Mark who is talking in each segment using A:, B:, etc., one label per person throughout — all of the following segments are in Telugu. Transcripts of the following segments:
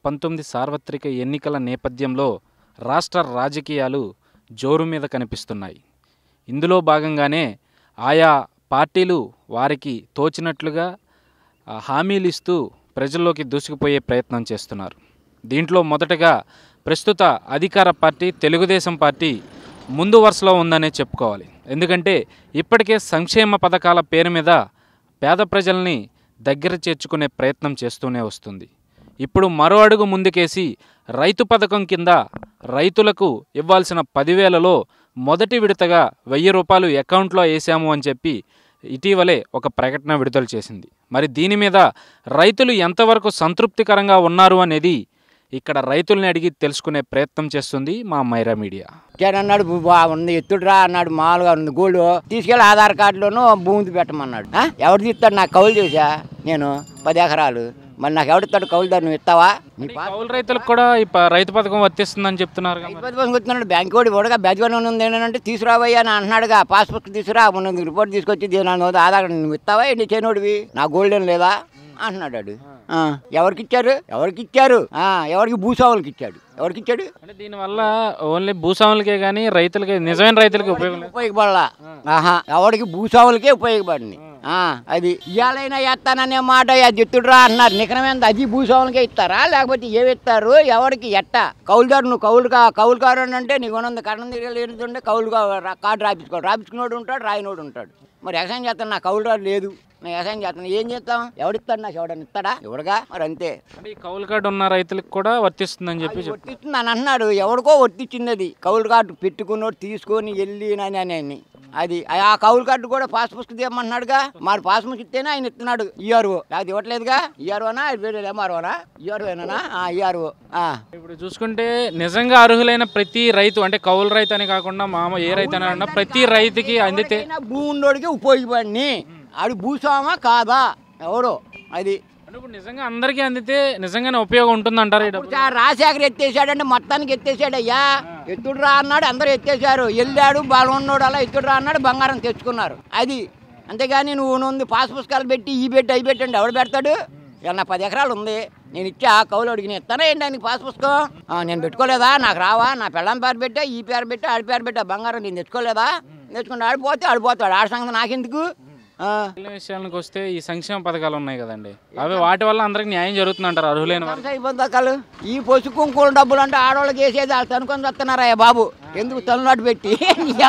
A: 2019 సార్వత్రిక ఎన్నికల నేపథ్యంలో రాష్ట్ర రాజకీయాలు జోరు మీద కనిపిస్తున్నాయి. ఇందులో భాగంగానే ఆయా పార్టీలు వారికి తోచినట్లుగా హామీలు ఇస్తూ ప్రజల్లోకి దూసుకుపోయే ప్రయత్నం చేస్తున్నారు. దీంట్లో మొదటగా ప్రస్తుత అధికార పార్టీ తెలుగుదేశం పార్టీ ముందు వరుసలో ఉందనే చెప్పుకోవాలి. ఎందుకంటే ఇప్పటికే సంక్షేమ పథకాల పేరు మీద పేద ప్రజల్ని దగ్గర చేర్చుకునే ప్రయత్నం చేస్తూనే వస్తుంది. ఇప్పుడు మరో అడుగు ముందుకేసి రైతు పథకం కింద రైతులకు ఇవ్వాల్సిన 10,000లో మొదటి విడతగా 1,000 రూపాయలు అకౌంట్లో వేసాము అని చెప్పి ఇటీవలే ఒక ప్రకటన విడుదల చేసింది. మరి దీని మీద రైతులు ఎంతవరకు సంతృప్తికరంగా ఉన్నారు అనేది ఇక్కడ రైతుల్ని అడిగి తెలుసుకునే ప్రయత్నం చేస్తుంది మా మైరా మీడియా.
B: అన్నాడు బాగుంది ఎత్తుడురా అన్నాడు, మామూలుగా ఉంది గోల్డ్ తీసుకెళ్ళి ఆధార్ కార్డులోనూ భూమి పెట్టమన్నాడు. ఎవరు తీస్తాడు? నాకు కౌలు చేసా నేను 10 ఎకరాలు, మరి నాకు ఎవరిస్తాడు కౌలుదారు? నువ్వు ఇస్తావా?
A: కౌలు రైతులకు కూడా రైతు పథకం వర్తిస్తుందని చెప్తున్నారు.
B: రైతు పథకం వస్తున్నాడు. బ్యాంక్ కూడా ఇవ్వడుగా, బ్యాజ్గా ఉంది ఏంటంటే తీసుకురావయ్యా అని అంటున్నాడుగా. పాస్బుక్ తీసుకురా, మొన్న రిపోర్ట్ తీసుకొచ్చి ఆధార్ నువ్వు ఇస్తావా? ఏంటి చేయనోడివి? నా గోల్డ్ ఏం లేదా అంటున్నాడు. ఎవరికి ఇచ్చారు? ఎవరికి? భూస్వాములకి ఇచ్చాడు. ఎవరికి ఇచ్చాడు?
A: అంటే దీనివల్ల ఓన్లీ భూస్వాములకే కానీ రైతులకి, నిజమైన రైతులకి
B: ఉపయోగపడలా. ఎవరికి? భూస్వాములకే ఉపయోగపడింది. అది ఇవాళైనా వేస్తాననే మాట ఎత్తుడురా అన్నారు. నికరమేంది? అది భూస్వాములకే ఇస్తారా లేకపోతే ఏమి ఇస్తారు? ఎవరికి? ఎట్ట కౌలుదారు? నువ్వు కౌలుకారు అంటే నీకు ఉన్నది కరణం తిరగలేదుంటే కౌలు కార్డు రాపించుకున్నాడు ఉంటాడు, రాయినోడు ఉంటాడు. మరి వ్యవసాయం చేస్తాను, నా కౌలుదారు లేదు, నేను వ్యవసాయం చేస్తాను, ఏం చేస్తాం? ఎవడిస్తాడు? నాకు ఎవడని ఇస్తాడా? ఎవడుగా? మరి అంతే.
A: ఈ కౌలు కార్డు ఉన్న రైతులకు కూడా వర్తిస్తుందని చెప్పి
B: వర్తిస్తుంది అని అన్నాడు. ఎవరికో వర్తించింది అది. కౌలు కార్డు పెట్టుకున్నోడు తీసుకొని వెళ్ళి అని అది ఆ కౌలు కార్డు కూడా పాస్ పుస్తకం తీయమన్నాడుగా. మరి పాస్ పుస్తకం ఇస్తేనే ఆయన ఇస్తున్నాడు. ఈఆర్ఓ లేకపోతే ఇవ్వట్లేదుగా. ఈఆర్ఓనా ఎంఆర్ఓనా? ఈఆర్ఓనా? ఈఆర్ఓ.
A: ఇప్పుడు చూసుకుంటే నిజంగా అర్హులైన ప్రతి రైతు, అంటే కౌలు రైతు అని కాకుండా ఏ రైతు అని ప్రతి రైతుకి అందితే
B: భూమి ఉన్నోడికి ఉపయోగపడి ఆడు భూస్వామా కాదా ఎవరో అది.
A: ఇప్పుడు నిజంగా అందరికీ అందితే నిజంగానే ఉపయోగం ఉంటుంది అంటారు.
B: రాజశేఖర్ ఎత్తేసాడంటే మొత్తానికి ఎత్తేసాడయ్యా. ఎత్తుడు రా అన్నాడు, అందరూ ఎత్తేసారు. వెళ్ళాడు బాగా ఉన్నాడు, అలా ఎత్తుడు రా అన్నాడు, బంగారం తెచ్చుకున్నారు. అది అంతేగాని నువ్వు పాస్ పుస్తకాలు పెట్టి ఈ పెట్టి అవి పెట్టండి ఎవడు పెడతాడు? ఇలా నా 10 ఎకరాలు ఉంది, నేను ఇచ్చా కౌలు అడిగి నేను ఇస్తానా ఏంటి ఆయనకి పాస్ పుస్తకం? నేను పెట్టుకోలేదా? నాకు రావా? నా పెళ్ళం పేరు పెట్టా, ఈ పేరు పెట్టా, ఆడి పేరు పెట్టా, బంగారం నేను తెచ్చుకోలేదా? తెచ్చుకుంటే ఆడిపోతాడు. ఆడ సంగతి నాకెందుకు?
A: విషయానికి వస్తే ఈ సంక్షేమ పథకాలు ఉన్నాయి కదండి, అవి వాటి వల్ల అందరికి న్యాయం జరుగుతుంది అంటారు అర్హులైన
B: పథకాలు. ఈ పసుపు కుంకుమ డబ్బులు అంటే ఆడవాళ్ళకి వేసేది వాళ్ళు తనుకొని వస్తున్నారా బాబు? ఎందుకు తలనాటు పెట్టి ఆయన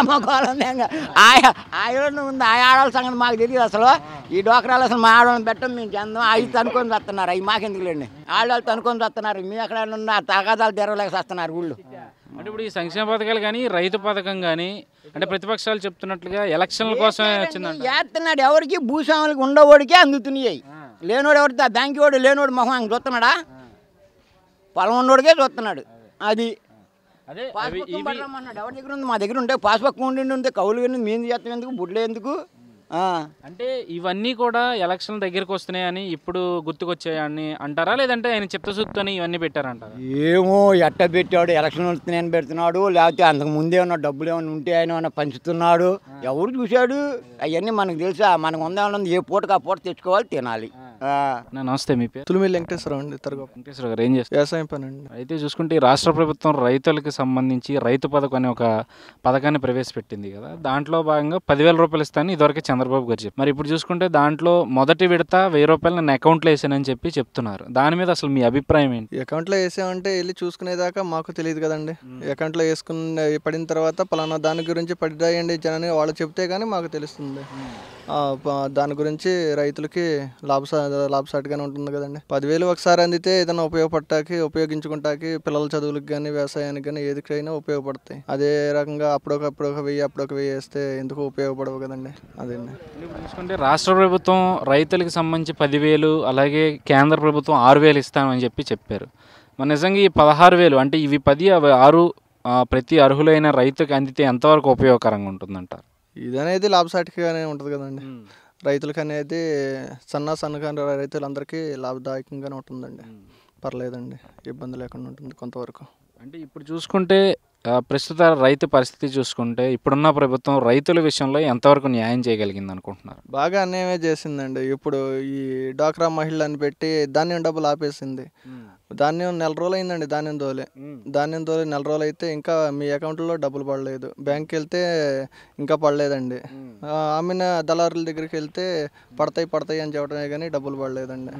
B: ఉంది ఆ ఆడవాళ్ళ సంగతి మాకు తెలియదు అసలు. ఈ డోకరాలు అసలు మా ఆడవాళ్ళని పెట్టం, మేము చెందాం. అవి తనుకొని వస్తున్నారు, అవి మాకెందుకు లేండి. ఆడవాళ్ళు తనుకొని వస్తున్నారు, మీ ఎక్కడ ఉన్న తగాదాలు తెరవలేక వస్తున్నారు ఊళ్ళు.
A: అంటే ఇప్పుడు ఈ సంక్షేమ పథకాలు కానీ రైతు పథకం కానీ అంటే ప్రతిపక్షాలు చెప్తున్నట్లుగా ఎలక్షన్ల కోసమే వచ్చిందండి.
B: చేస్తున్నాడు. ఎవరికి? భూస్వాములకి ఉండేవాడికే అందుతున్నాయి. లేనోడు ఎవరితో? బ్యాంక్ వాడు లేనోడు మొహం ఆయన చూస్తున్నాడా? పొలం ఉన్నోడికే చూస్తున్నాడు. అది అదే పాస్బుక్ ఎవరి దగ్గర ఉంది? మా దగ్గర ఉంటే పాస్బుక్ ఉంటే కౌలు మేము చేస్తాం ఎందుకు? బుడ్లే ఎందుకు?
A: అంటే ఇవన్నీ కూడా ఎలక్షన్ దగ్గరికి వస్తున్నాయని ఇప్పుడు గుర్తుకొచ్చాయని అంటారా, లేదంటే ఆయన చిత్తశుద్ధిని ఇవన్నీ పెట్టారంటారా?
B: ఏమో ఎట్ట పెట్టాడు? ఎలక్షన్ వస్తున్నాయని పెడుతున్నాడు, లేకపోతే అంతకు ముందే ఉన్న డబ్బులు ఏమైనా ఉంటే ఆయన ఏమైనా పంచుతున్నాడు. ఎవరు చూశాడు? అవన్నీ మనకు తెలుసా? మనకు ఉందేమన్నా ఏ పూటకు ఆ పూట తెచ్చుకోవాలి, తినాలి.
A: నమస్తే, మీ పేరు?
C: తులిమిల్లి వెంకటేశ్వరరావు అండి.
A: వెంకటేశ్వర గారు ఏం చేస్తారు?
C: వ్యవసాయం పని అండి.
A: అయితే చూసుకుంటే రాష్ట్ర ప్రభుత్వం రైతులకు సంబంధించి రైతు పథకం అనే ఒక పథకాన్ని ప్రవేశపెట్టింది కదా. దాంట్లో భాగంగా 10,000 రూపాయలు ఇస్తానని ఇదివరకు చంద్రబాబు గారు చెప్పారు. మరి ఇప్పుడు చూసుకుంటే దాంట్లో మొదటి విడత 1,000 రూపాయలు నేను అకౌంట్లో వేసానని చెప్పి చెప్తున్నారు. దాని మీద అసలు మీ అభిప్రాయం ఏంటి?
C: అకౌంట్లో వేసామంటే వెళ్ళి చూసుకునేదాకా మాకు తెలియదు కదండి. అకౌంట్లో వేసుకుని పడిన తర్వాత పలానా దాని గురించి పడిరాయండి జనాన్ని వాళ్ళు చెప్తే కానీ మాకు తెలుస్తుంది. దాని గురించి రైతులకి లాభసాటిగానే ఉంటుంది కదండి. 10,000 ఒకసారి అందితే ఏదైనా ఉపయోగించుకుంటాకి పిల్లల చదువులకు కానీ వ్యవసాయానికి కానీ ఏదికైనా ఉపయోగపడతాయి. అదే రకంగా అప్పుడొక 1,000 వేస్తే ఎందుకు ఉపయోగపడవు కదండి. అదండి.
A: చూసుకుంటే రాష్ట్ర ప్రభుత్వం రైతులకు సంబంధించి 10,000, అలాగే కేంద్ర ప్రభుత్వం 6,000 ఇస్తామని చెప్పారు. మరి నిజంగా ఈ 16,000 అంటే ఇవి 10 అవి 6 ప్రతి అర్హులైన రైతుకి అందితే ఎంతవరకు ఉపయోగకరంగా ఉంటుందంటారు?
C: ఇది అనేది లాభసాటిగానే ఉంటుంది కదండి. రైతులకు అనేది సన్నకారు రైతులందరికీ లాభదాయకంగానే ఉంటుందండి. పర్లేదండి, ఇబ్బంది లేకుండా ఉంటుంది కొంతవరకు.
A: అంటే ఇప్పుడు చూసుకుంటే ప్రస్తుత రైతు పరిస్థితి చూసుకుంటే ఇప్పుడున్న ప్రభుత్వం రైతుల విషయంలో ఎంతవరకు న్యాయం చేయగలిగింది అనుకుంటున్నారు?
C: బాగా అన్యాయమే చేసిందండి. ఇప్పుడు ఈ డ్వాక్రా మహిళని పెట్టి ధాన్యం డబ్బులు ఆపేసింది. ధాన్యం నెల రోజులు అయిందండి. ధాన్యం తోలి నెల రోజులు అయితే ఇంకా మీ అకౌంట్లో డబ్బులు పడలేదు. బ్యాంక్కి వెళ్తే ఇంకా పడలేదండి. అమ్మిన దళారుల దగ్గరికి వెళ్తే పడతాయి అని చెప్పడమే కానీ డబ్బులు పడలేదండి.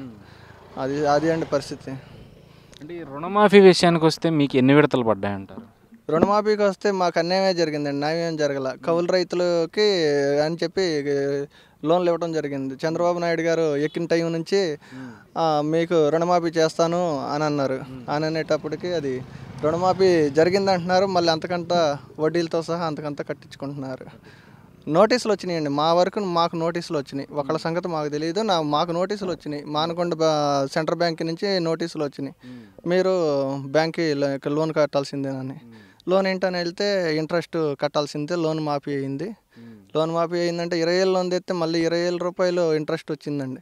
C: అది అండి పరిస్థితి.
A: అంటే ఈ రుణమాఫీ విషయానికి వస్తే మీకు ఎన్ని విడతలు పడ్డాయంటారు?
C: రుణమాఫీకి వస్తే మాకు అన్యాయమే జరిగిందండి. న్యాయం ఏం జరగల. కౌలు రైతులకి అని చెప్పి లోన్లు ఇవ్వడం జరిగింది. చంద్రబాబు నాయుడు గారు ఎక్కిన టైం నుంచి మీకు రుణమాఫీ చేస్తాను అని అన్నారు. అని అనేటప్పటికి అది రుణమాఫీ జరిగింది అంటున్నారు. మళ్ళీ అంతకంతా వడ్డీలతో సహా అంతకంతా కట్టించుకుంటున్నారు. నోటీసులు వచ్చినాయండి. మాకు నోటీసులు వచ్చినాయి. ఒకళ్ళ సంగతి మాకు తెలియదు. మాకు నోటీసులు వచ్చినాయి. మానకొండ సెంట్రల్ బ్యాంక్ నుంచి నోటీసులు వచ్చినాయి. మీరు బ్యాంక్కి లోన్ కట్టాల్సిందేనని. లోన్ ఏంటని వెళ్తే ఇంట్రెస్ట్ కట్టాల్సిందే. లోన్ మాఫీ అయింది. లోన్ మాఫీ అయిందంటే 20,000 లోన్ తెస్తే మళ్ళీ 20,000 రూపాయలు ఇంట్రెస్ట్ వచ్చిందండి.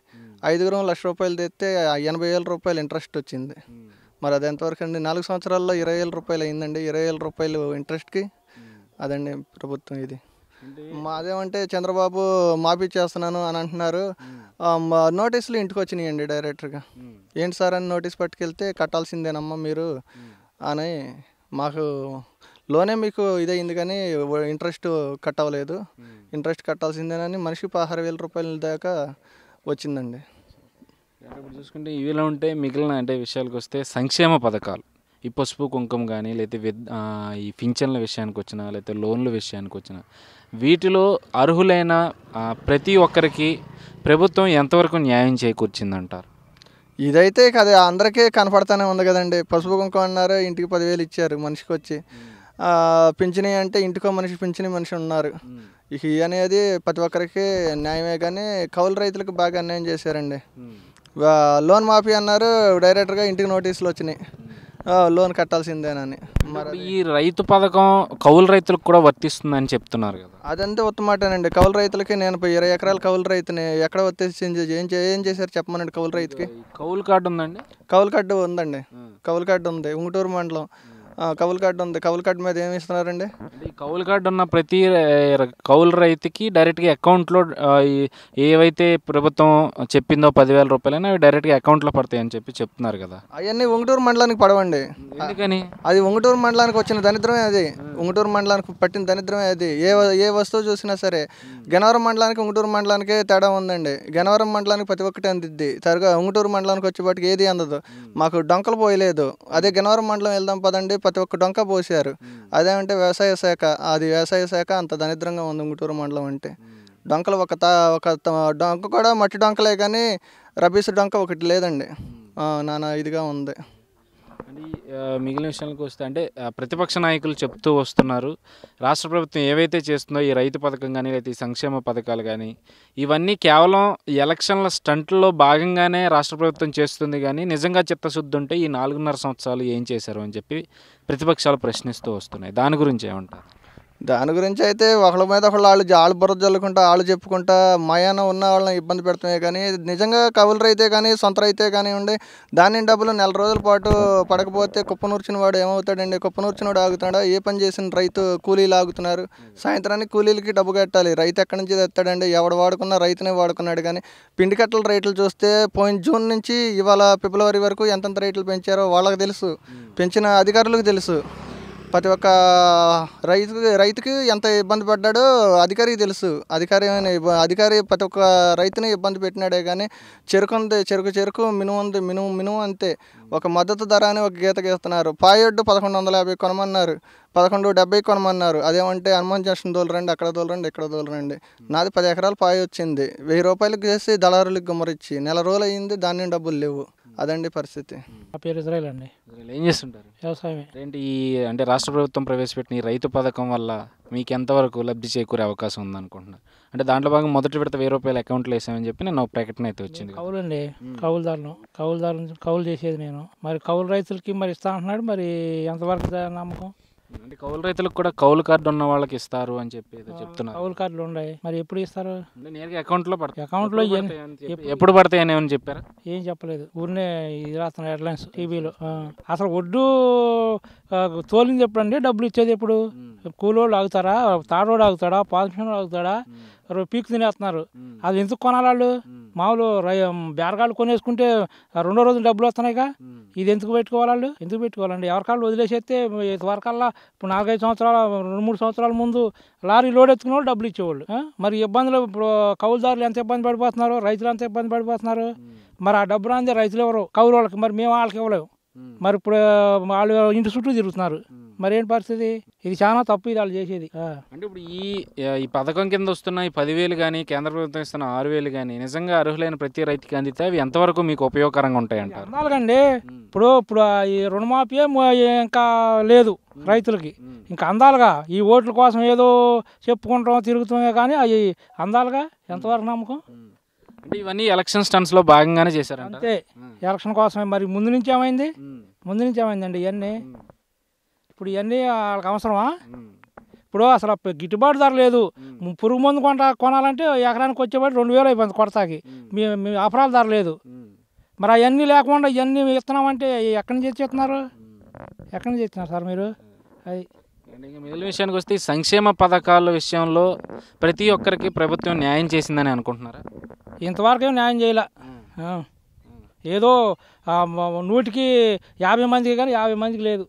C: 5 లక్ష రూపాయలు తెస్తే 80,000 రూపాయలు ఇంట్రెస్ట్ వచ్చింది. మరి అది ఎంతవరకు అండి? 4 సంవత్సరాల్లో 20,000 రూపాయలు అయిందండి. 20,000 రూపాయలు ఇంట్రెస్ట్కి. అదండి ప్రభుత్వం ఇది. మాదేమంటే చంద్రబాబు మాఫీ చేస్తున్నాను అని అంటున్నారు. నోటీసులు ఇంటికి వచ్చినాయండి డైరెక్టర్గా. ఏంటి సార్ అని నోటీస్ పట్టుకెళ్తే కట్టాల్సిందేనమ్మా మీరు అని. మాకు లోనే మీకు ఇదయింది కానీ ఇంట్రెస్ట్ కట్టవలేదు. ఇంట్రెస్ట్ కట్టాల్సిందేనని మనిషికి 16,000 రూపాయల దాకా వచ్చిందండి.
A: ఇప్పుడు చూసుకుంటే ఇవిలా ఉంటే మిగిలిన అంటే విషయాలకు వస్తే సంక్షేమ పథకాలు ఈ పసుపు కుంకుమ కానీ లేకపోతే ఈ పింఛన్ల విషయానికి వచ్చినా లేకపోతే లోన్ల విషయానికి వచ్చినా వీటిలో అర్హులైన ప్రతి ఒక్కరికి ప్రభుత్వం ఎంతవరకు న్యాయం చేకూర్చిందంటారు?
C: ఇదైతే కదా అందరికీ కనపడతానే ఉంది కదండి. పసుపు కుంకుమ అన్నారు, ఇంటికి 10,000 ఇచ్చారు మనిషికి వచ్చి. పింఛని అంటే ఇంటికో మనిషి పింఛని మనిషి ఉన్నారు. ఇక అనేది ప్రతి ఒక్కరికి న్యాయమే. కానీ కౌలు రైతులకు బాగా అన్యాయం చేశారండి. లోన్ మాఫీ అన్నారు, డైరెక్టర్గా ఇంటికి నోటీసులు వచ్చినాయి లోన్ కట్టాల్సిందేనని.
A: మరి ఈ రైతు పథకం కౌలు రైతులకు కూడా వర్తిస్తుందని చెప్తున్నారు కదా,
C: అదంతా ఉత్తమాటేనండి. కౌలు రైతులకి నేను 20 ఎకరాల కౌలు రైతుని ఎక్కడ వర్తించింది? ఏం చేశారు చెప్పమనండి కౌలు రైతుకి?
A: కౌలు కార్డు ఉందండి?
C: కౌలు కార్డు ఉందండి. కౌలు కార్డు ఉంది. ఉంగుటూరు మండలం కౌలు కార్డు ఉంది. కౌలు కార్డు మీద ఏమి ఇస్తున్నారండి?
A: ఈ కౌలు కార్డు ఉన్న ప్రతి కౌలు రైతుకి డైరెక్ట్గా అకౌంట్లో ఏవైతే ప్రభుత్వం చెప్పిందో 10,000 రూపాయలైనా అవి డైరెక్ట్గా అకౌంట్లో పడతాయి అని చెప్తున్నారు కదా.
C: అవన్నీ ఉంగుటూరు మండలానికి పడవండి.
A: ఎందుకని?
C: అది ఉంగుటూరు మండలానికి వచ్చిన దరిద్రమే. అది ఉంగుటూరు మండలానికి పట్టిన దరిద్రమే. అది ఏ వస్తువు చూసినా సరే గన్నవరం మండలానికి ఉంగుటూరు మండలానికే తేడా ఉందండి. గన్నవరం మండలానికి ప్రతి ఒక్కటి అందిద్ది. తరగా ఉంగుటూరు మండలానికి వచ్చేపాటికి ఏది అందదు. మాకు డొంకలు పోయలేదు. అదే గన్నవరం మండలం వెళ్దాం పదండి, ప్రతి ఒక్క డొంక పోసారు. అదేమంటే వ్యవసాయ శాఖ. అది వ్యవసాయ శాఖ అంత దరిద్రంగా ఉంది ఉంగుటూరు మండలం అంటే. డొంకలు ఒక డొంక కూడా మట్టి డొంకలే కానీ రబీస్ డొంక ఒకటి లేదండి. నానా ఇదిగా ఉంది.
A: అంటే మిగిలిన విషయాలకు వస్తే అంటే ప్రతిపక్ష నాయకులు చెప్తూ వస్తున్నారు రాష్ట్ర ప్రభుత్వం ఏవైతే చేస్తుందో ఈ రైతు పథకం కానీ లేకపోతే ఈ సంక్షేమ పథకాలు కానీ ఇవన్నీ కేవలం ఎలక్షన్ల స్టంట్లో భాగంగానే రాష్ట్ర ప్రభుత్వం చేస్తుంది. కానీ నిజంగా చిత్తశుద్ధి ఉంటే ఈ 4.5 సంవత్సరాలు ఏం చేశారు అని చెప్పి ప్రతిపక్షాలు ప్రశ్నిస్తూ వస్తున్నాయి. దాని గురించి ఏమంటారు?
C: దాని గురించి అయితే ఒకళ్ళ మీద వాళ్ళు బుర్ర జల్లుకుంటా వాళ్ళు చెప్పుకుంటా మయాన ఉన్న వాళ్ళని ఇబ్బంది పెడుతున్నాయి. కానీ నిజంగా కౌలు రైతే కానీ సొంత రైతే కానివ్వండి ధాన్యం డబ్బులు నెల రోజుల పాటు పడకపోతే కుప్పనూర్చిన వాడు ఏమవుతాడండి? కుప్పనూర్చినవాడు ఆగుతాడా? ఏ పని చేసిన రైతు కూలీలు ఆగుతున్నారు. సాయంత్రానికి కూలీలకి డబ్బు కట్టాలి. రైతు ఎక్కడి నుంచి తెస్తాడండి? ఎవడు వాడుకున్నా రైతునే వాడుకున్నాడు. కానీ పిండి కట్టల రేట్లు చూస్తే పోయిన జూన్ నుంచి ఇవాళ ఫిబ్రవరి వరకు ఎంతెంత రేట్లు పెంచారో వాళ్ళకి తెలుసు, పెంచిన అధికారులకు తెలుసు. ప్రతి ఒక్క రైతుకి ఎంత ఇబ్బంది పడ్డాడో అధికారికి తెలుసు. అధికారి ప్రతి ఒక్క రైతుని ఇబ్బంది పెట్టినాడే. కానీ చెరుకు మినుము అంతే. ఒక మద్దతు ధర అని ఒక గీత గీస్తున్నారు. పాయొడ్డు 1150 కొనమన్నారు, 1170 కొనమన్నారు. అదేమంటే హనుమాన్ జంక్షన్ దోలరండి, అక్కడ దోలరండి, ఇక్కడ దోలరండి. నాది 10 ఎకరాలు పాయ వచ్చింది. 1000 రూపాయలకు చేసి దళారులకు గుమ్మరిచ్చి నెల రోజులు అయింది, ధాన్యం డబ్బులు లేవు. అదండి పరిస్థితి.
D: నా పేరు ఇజ్రాయిల్ అండి.
A: ఏం చేస్తుంటారు?
D: వ్యవసాయమే.
A: ఏంటి అంటే రాష్ట్ర ప్రభుత్వం ప్రవేశపెట్టిన ఈ రైతు పథకం వల్ల మీకు ఎంతవరకు లబ్ధి చేకూరే అవకాశం ఉందనుకుంటున్నారు? అంటే దాంట్లో భాగంగా మొదటి విడత 1000 రూపాయలు అకౌంట్లో వేసామని చెప్పి నేను ఒక ప్రకటన అయితే వచ్చింది.
D: కౌలు అండి, కౌలుదారులు కౌలు చేసేది నేను. మరి కౌలు రైతులకి మరి ఇస్తా అంటున్నాడు. మరి ఎంతవరకు నమ్మకం?
A: అంటే కౌలు రైతులకు కూడా కౌలు కార్డు ఉన్న వాళ్ళకి ఇస్తారు అని చెప్పి ఏదో చెప్తున్నారు.
D: కౌలు కార్డులు ఉన్నాయి, మరి ఎప్పుడు ఇస్తారు?
A: అంటే నేరుగా అకౌంట్లో పడతాయి.
D: అకౌంట్లో
A: ఎప్పుడు పడతాయి అని ఏమని చెప్పారా?
D: ఏం చెప్పలేదు, ఊరినే ఇది రాస్తున్నారు హెడ్లైన్స్ టీవీలో. అసలు ఒడ్డు తోలింది ఎప్పుడు అండి, డబ్బులు ఇచ్చేది ఎప్పుడు? కూలోళ్ళు ఆగుతారా, తాడోడు ఆగుతాడా, పాల్సిన ఆగుతాడా? పీకు తినేస్తున్నారు. అది ఎందుకు కొనాలి వాళ్ళు? మామూలు బేరగాళ్ళు కొనేసుకుంటే రెండో రోజు డబ్బులు వస్తున్నాయిగా, ఇది ఎందుకు పెట్టుకోవాలి వాళ్ళు? ఎందుకు పెట్టుకోవాలండి? ఎవరికాళ్ళు వదిలేసేస్తే వరకల్లా ఇప్పుడు 4-5 సంవత్సరాలు 2-3 సంవత్సరాల ముందు లారీ లోడ్ ఎత్తుకునే వాళ్ళు డబ్బులు ఇచ్చేవాళ్ళు. మరి ఇబ్బందులు ఇప్పుడు కౌలుదారులు ఎంత ఇబ్బంది పడిపోతున్నారు, రైతులు ఎంత ఇబ్బంది పడిపోతున్నారు. మరి ఆ డబ్బు రాందే రైతులు ఎవరు? కౌలు వాళ్ళకి, మరి మేము వాళ్ళకి ఇవ్వలేము. మరి ఇప్పుడు వాళ్ళు ఇంటి చుట్టూ తిరుగుతున్నారు, మరి ఏంటి పరిస్థితి? ఇది చాలా తప్పు, ఇది వాళ్ళు చేసేది.
A: అంటే ఇప్పుడు ఈ పథకం కింద వస్తున్న ఈ 10,000 కానీ కేంద్ర ప్రభుత్వం ఇస్తున్న 6,000 కానీ నిజంగా అర్హులైన ప్రతి రైతుకి అందితే అవి ఎంతవరకు మీకు ఉపయోగకరంగా ఉంటాయంటారు?
D: అందాలండి. ఇప్పుడు ఈ రుణమాఫీ ఇంకా లేదు రైతులకి, ఇంకా అందాలుగా. ఈ ఓట్ల కోసం ఏదో చెప్పుకుంటాం తిరుగుతామే కానీ అవి అందాలుగా. ఎంతవరకు నమ్మకం?
A: అంటే ఇవన్నీ ఎలక్షన్ స్టంట్స్లో భాగంగానే చేశారంట.
D: అంతే, ఎలక్షన్ కోసమే. మరి ముందు నుంచి ఏమైంది? ముందు నుంచి ఏమైందండి ఇవన్నీ? ఇప్పుడు ఇవన్నీ వాళ్ళకి అవసరమా? ఇప్పుడు అసలు గిట్టుబాటు ధర లేదు. పురుగు మందు కొనాలంటే ఎకరానికి వచ్చేవాడు 2,000 అయిపోయింది కొడతాకి. మీ అపరాల ధర లేదు. మరి అవన్నీ లేకుండా ఇవన్నీ ఇస్తున్నామంటే ఎక్కడి నుంచి తెచ్చేస్తున్నారు? ఎక్కడి నుంచి తెచ్చినారు సార్ మీరు? అది
A: మిగిలిన విషయానికి వస్తే ఈ సంక్షేమ పథకాల విషయంలో ప్రతి ఒక్కరికి ప్రభుత్వం న్యాయం చేసిందని అనుకుంటున్నారా?
D: ఇంతవరకు ఏం న్యాయం చేయలే. ఏదో 100కి 50 మందికి కానీ 50 మందికి లేదు.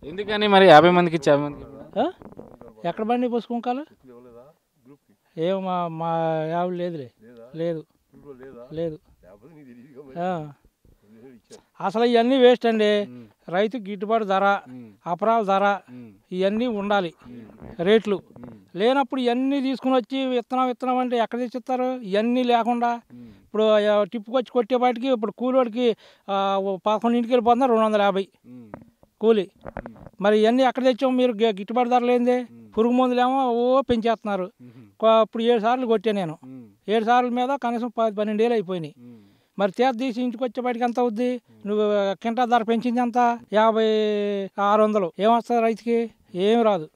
A: ఎందుకని మరి 50 మందికి ఇచ్చి 50 మందికి
D: ఎక్కడ బండి పుస్తకాలు ఏమో మా యాభై లేదులే, లేదు లేదు. అసలు ఇవన్నీ వేస్ట్ అండి. రైతుకి గిట్టుబాటు ధర, అపరాల ధర ఇవన్నీ ఉండాలి. రేట్లు లేనప్పుడు ఇవన్నీ తీసుకుని వచ్చి విత్తనం అంటే ఎక్కడ తెచ్చిస్తారు? ఇవన్నీ లేకుండా ఇప్పుడు టిప్పుకొచ్చి కొట్టేపాటికి ఇప్పుడు కూలోడికి 11ంటికి వెళ్ళిపోతున్నారు 250 కూలి. మరి ఇవన్నీ ఎక్కడ తెచ్చాము? మీరు గిట్టుబాటు ధర లేదే. పురుగు మందులేమో పెంచేస్తున్నారు. ఇప్పుడు 7 సార్లు కొట్టే నేను. 7 సార్ల మీద కనీసం 10-12 ఏళ్ళు అయిపోయినాయి. మరి తీసి ఇంటికి వచ్చేపాటికి ఎంత అవుద్ది? నువ్వు కింటా ధర పెంచింది ఎంత? 50-600. ఏమొస్తుంది రైతుకి? ఏమి రాదు.